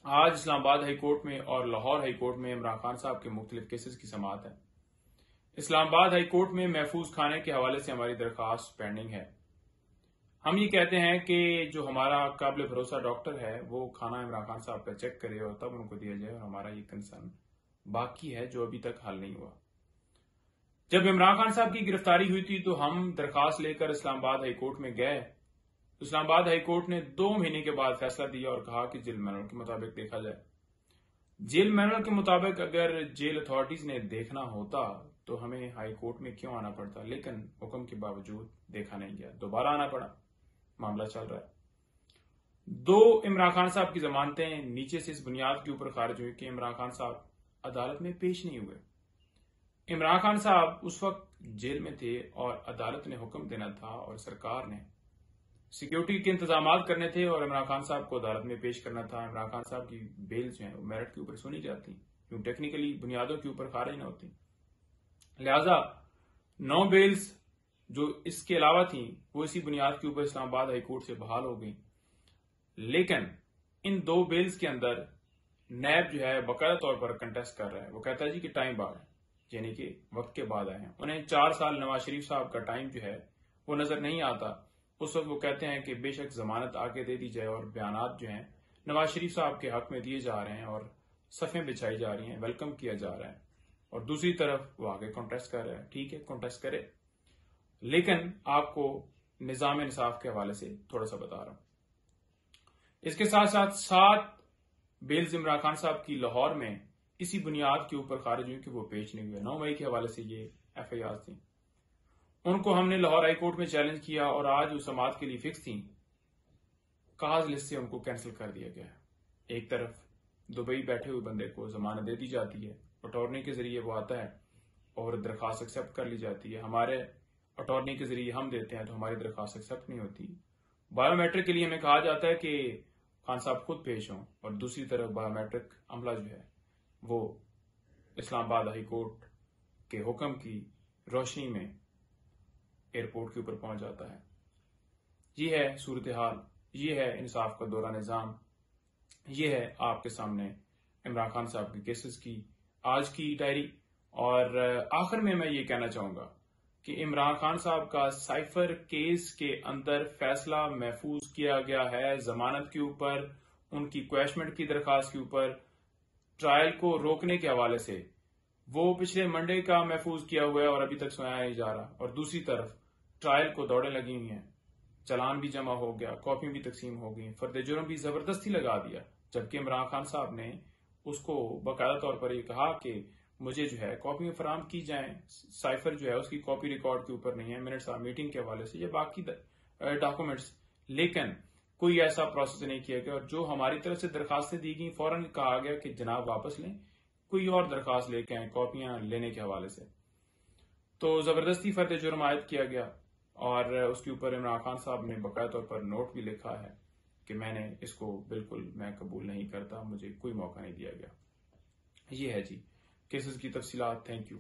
आज Islamabad high court में और लाहौर हाई कोर्ट में इमरान खान साहब के मुख्तलिफ केसेस की समाअत है। इस्लामाबाद हाई कोर्ट में महफूज खाने के हवाले से हमारी दरख्वास्त पेंडिंग है। हम ये कहते हैं कि जो हमारा काबिल भरोसा डॉक्टर है वो खाना इमरान खान साहब का चेक करे और तब उनको दिया जाए, और हमारा ये कंसर्न बाकी है जो अभी तक हल नहीं हुआ। जब इमरान खान साहब की गिरफ्तारी हुई थी तो हम दरखास्त लेकर इस्लामाबाद हाई कोर्ट में गए। इस्लामाबाद हाई कोर्ट ने 2 महीने के बाद फैसला दिया और कहा कि जेल मैनुअल के मुताबिक देखा जाए। जेल मैनुअल के मुताबिक अगर जेल अथॉरिटीज ने देखना होता तो हमें हाई कोर्ट में क्यों आना पड़ता, लेकिन हुक्म के बावजूद देखा नहीं गया, दोबारा आना पड़ा। मामला चल रहा है। 2 इमरान खान साहब की जमानतें नीचे से इस बुनियाद के ऊपर खारिज हुई कि इमरान खान साहब अदालत में पेश नहीं हुए। इमरान खान साहब उस वक्त जेल में थे और अदालत ने हुक्म देना था और सरकार ने सिक्योरिटी के इंतजाम करने थे और इमरान खान साहब को अदालत में पेश करना था। इमरान खान साहब की बेल जो है वो मेरिट के ऊपर सुनी जाती, क्यों टेक्निकली बुनियादों के ऊपर खारिज न होती। लिहाजा 9 बेल्स जो इसके अलावा थी वो इसी बुनियाद के ऊपर इस्लामाबाद हाई कोर्ट से बहाल हो गई। लेकिन इन 2 बेल्स के अंदर नैब जो है बाकायदा तौर पर कंटेस्ट कर रहा है। वो कहता है जी कि टाइम बाद है, यानी कि वक्त के बाद आए हैं। उन्हें 4 साल नवाज शरीफ साहब का टाइम जो है वो नजर नहीं आता। उस वक्त वो कहते हैं कि बेशक जमानत आगे दे दी जाए, और बयानात जो हैं नवाज शरीफ साहब के हक में दिए जा रहे हैं और सफ़ें बिछाई जा रही हैं, वेलकम किया जा रहा है। और दूसरी तरफ वो आगे कॉन्टेस्ट कर रहा है। ठीक है, कॉन्टेस्ट करे, लेकिन आपको निजाम इंसाफ के हवाले से थोड़ा सा बता रहा हूं। इसके साथ साथ 7 बेल्स इमरान खान साहब की लाहौर में इसी बुनियाद के ऊपर खारिज हुई कि वो पेश नहीं हुए। 9 मई के हवाले से ये FIR थी। उनको हमने लाहौर हाई कोर्ट में चैलेंज किया और आज उस समात के लिए फिक्स थी, काज लिस्ट से उनको कैंसिल कर दिया गया। एक तरफ दुबई बैठे हुए बंदे को जमानत दे दी जाती है, अटॉर्नी के जरिए वो आता है और दरखास्त एक्सेप्ट कर ली जाती है। हमारे अटॉर्नी के जरिए हम देते हैं तो हमारी दरखास्त एक्सेप्ट नहीं होती। बायोमेट्रिक के लिए हमें कहा जाता है कि खान साहब खुद पेश हों, और दूसरी तरफ बायोमेट्रिक अमला जो है वो इस्लामाबाद हाई कोर्ट के हुक्म की रोशनी में एयरपोर्ट के ऊपर पहुंच जाता है। ये है सूरत हाल, ये है इंसाफ का दौरा निजाम, ये है आपके सामने इमरान खान साहब के केसेस की आज की डायरी। और आखिर में मैं ये कहना चाहूंगा कि इमरान खान साहब का साइफर केस के अंदर फैसला महफूज किया गया है जमानत के ऊपर, उनकी क्वैशमेंट की दरखास्त के ऊपर, ट्रायल को रोकने के हवाले से। वो पिछले मंडे का महफूज किया हुआ है और अभी तक सुनाया नहीं जा रहा। और दूसरी तरफ ट्रायल को दौड़ें लगी हुई हैं, चालान भी जमा हो गया, कॉपी भी तकसीम हो गई, फर्द जुर्म भी जबरदस्ती लगा दिया, जबकि इमरान खान साहब ने उसको बाकायदा तौर पर यह कहा कि मुझे जो है कॉपी फराम की जाए। साइफर जो है उसकी कॉपी रिकॉर्ड के ऊपर नहीं है, मिनट्स मीटिंग के हवाले से या बाकी डॉक्यूमेंट्स, लेकिन कोई ऐसा प्रोसेस नहीं किया गया। और जो हमारी तरफ से दरखास्तें दी गई फौरन कहा गया कि जनाब वापस लें, कोई और दरखास्त लेके आए कॉपियां लेने के हवाले से। तो जबरदस्ती फर्द जुर्म आयद किया गया और उसके ऊपर इमरान खान साहब ने बाकायदा तौर पर नोट भी लिखा है कि मैंने इसको बिल्कुल मैं कबूल नहीं करता, मुझे कोई मौका नहीं दिया गया। ये है जी केसेस की तफसीलात। Thank you.